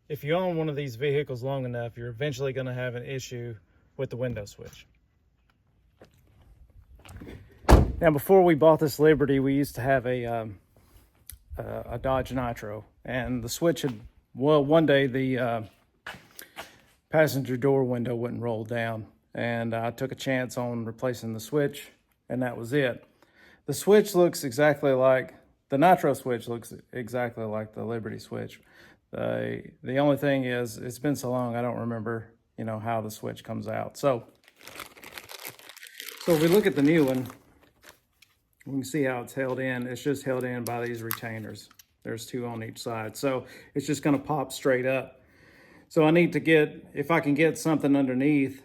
if you own one of these vehicles long enough, you're eventually going to have an issue with the window switch. Now, before we bought this Liberty, we used to have a Dodge Nitro, and the switch had, well, one day the passenger door window wouldn't roll down, and I took a chance on replacing the switch, and that was it. The switch looks exactly like, the Nitro switch looks exactly like the Liberty switch. The only thing is, it's been so long, I don't remember, how the switch comes out. So if we look at the new one, we can see how it's held in. It's just held in by these retainers. There's two on each side. So it's just gonna pop straight up. So I need to get, if I can get something underneath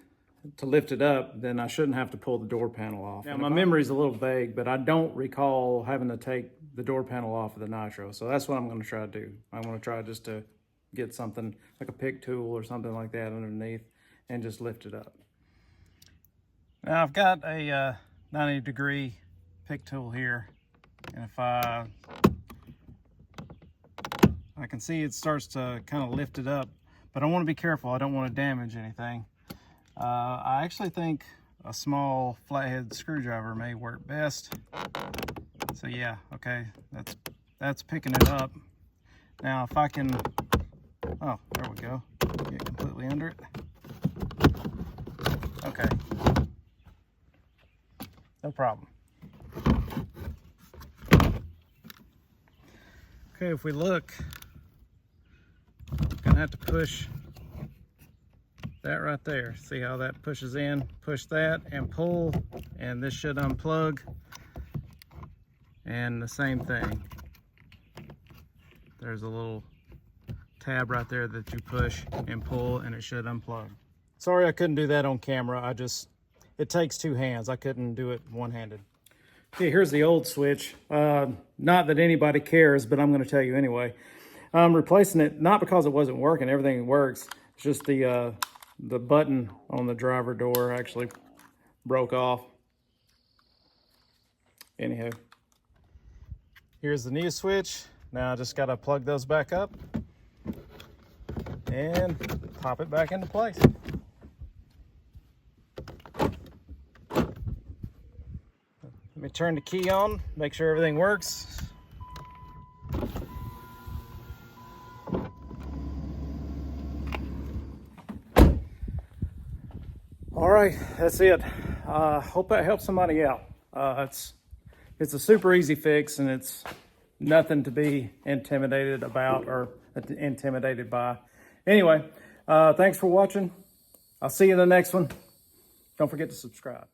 to lift it up, then I shouldn't have to pull the door panel off. Now, my memory's a little vague, but I don't recall having to take the door panel off of the Nitro. So that's what I'm gonna try to do. I'm gonna try just to get something like a pick tool or something like that underneath and just lift it up. Now I've got a 90-degree pick tool here, and if I can see it starts to kind of lift it up, but I want to be careful. I don't want to damage anything. I actually think a small flathead screwdriver may work best. So yeah, okay, that's picking it up. Now if I can, oh, there we go, get completely under it. Okay, no problem. Okay, if we look, I'm gonna have to push that right there. See how that pushes in? Push that and pull, and this should unplug. And the same thing. There's a little tab right there that you push and pull, and it should unplug. Sorry I couldn't do that on camera. It takes two hands. I couldn't do it one-handed. Okay, here's the old switch. Not that anybody cares, but I'm going to tell you anyway. I'm replacing it, not because it wasn't working. Everything works. It's just the button on the driver door actually broke off. Anywho, here's the new switch. Now I just got to plug those back up and pop it back into place. Let me turn the key on, make sure everything works. All right, that's it. Hope that helps somebody out. It's a super easy fix, and it's nothing to be intimidated about or intimidated by. Anyway, thanks for watching. I'll see you in the next one. Don't forget to subscribe.